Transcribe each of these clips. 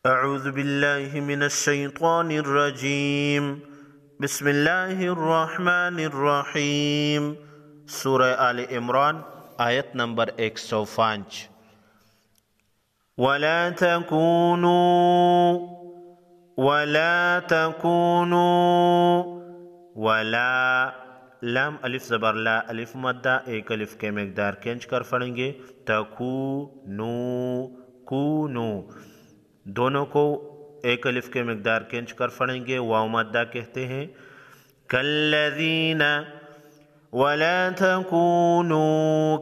अऊज़ु बिल्लाहि मिनश्शैतानिर्रजीम। बिस्मिल्लाहिर्रहमानिर्रहीम। सूरह आले इमरान आयत नंबर 105। वला तकूनू वला लाम अलिफ ज़बर ला अलिफ मद्दा एक अलिफ के मकदार खींच कर पढ़ेंगे। तकूनू दोनों को एक अलिफ के मकदार खींच कर पढ़ेंगे। वाव मद्दा कहते हैं। कल्लज़ीना वला तकूनू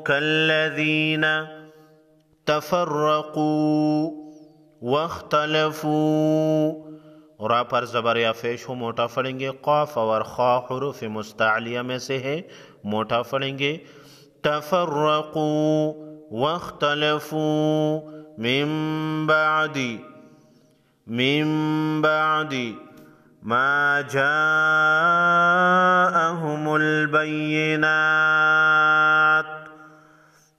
कल्लज़ीना तफर्रकू वख्तलफू। रा पर ज़बर या पेश हो मोटा पढ़ेंगे। क़ाफ और ख़ा हुरूफ़ मुस्तअलिया में से है, मोटा पढ़ेंगे। तफर्रकू वख्तलफू मिन बादी मा जाअहुमुल बय्यिनात।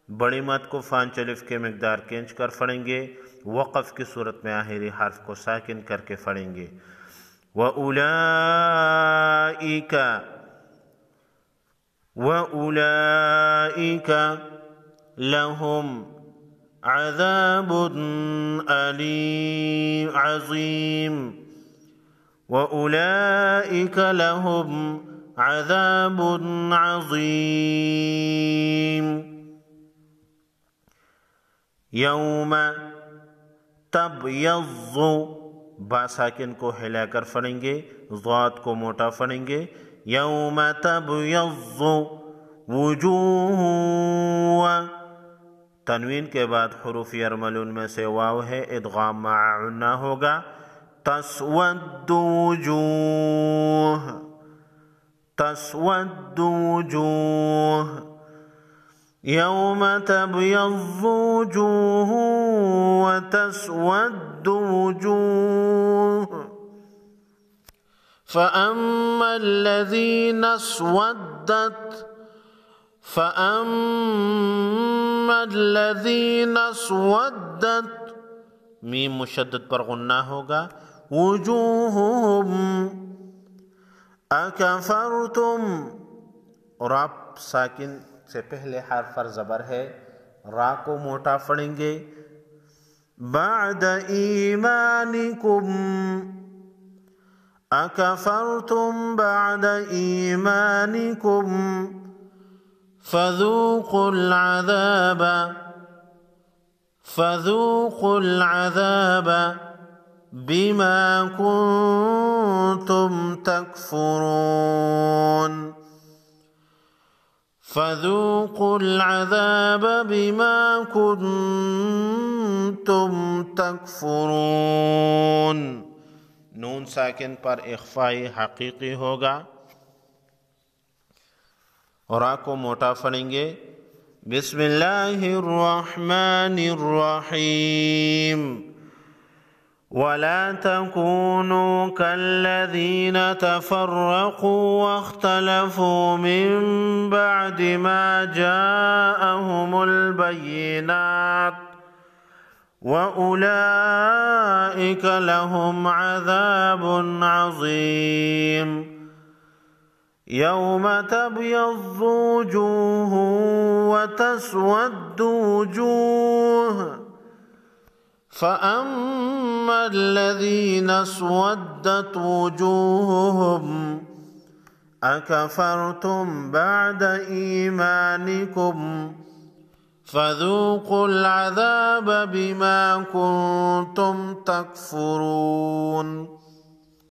बड़ी मत को फांच अलिफ के मकदार खींच कर पढ़ेंगे। वक़फ़ की सूरत में आखिरी हर्फ को साकिन करके पढ़ेंगे। व उलाइका लहुम अज़ाबुन अज़ीम। व उलाइका लहुम अज़ाबुन अज़ीम। यौम तबयज़्ज़ु बा साकिन को हिलाकर पढ़ेंगे, ज़ाद को मोटा पढ़ेंगे। यौम तबयज़्ज़ु वुजूह। तनवीन के बाद हुरूफ यरमलून में से वाव है, इदगाम मअ होगा। तस्वद्दु वुजूह। यौम तबयज़्ज़ु वुजूह व तस्वद्दु वुजूह। फ़अम्मा الذीन अस्वद्दत मीम मुशद्दद पर गुन्ना होगा। वुजूहुहुम अकफरतुम। और आप साकिन से पहले हर्फ पर ज़बर है, रा को मोटा पढ़ेंगे। बाद ईमानिकुम अकफरतुम बाद ईमानिकुम फ़ज़ूक़ुल अज़ाब बिमा कुन्तुम तकफ़ुरून। फ़ज़ूक़ुल अज़ाब बिमा कुन्तुम तकफ़ुरून। नून साकिन पर इख़फ़ाई हक़ीक़ी होगा। और आ को मोटा पढ़ेंगे। बिस्मिल्लाहिर्रहमानिर्रहीम। वला तकूनू कल्लज़ीन तफ़र्रक़ू वख्तलफ़ू मिन बअदि मा जाअहुमुल बय्यिनात व उलाइका लहुम अज़ाबुन अज़ीम। यौम तबयज़्ज़ु वुजूह व तस्वद्दु वुजूह। फ़अम्मा الذीन अस्वद्दत वुजूहुहुम अकफ़रतुम बअद ईमानिकुम फ़ज़ूक़ुल अज़ाब बिमा कुन्तुम तकफ़ुरून।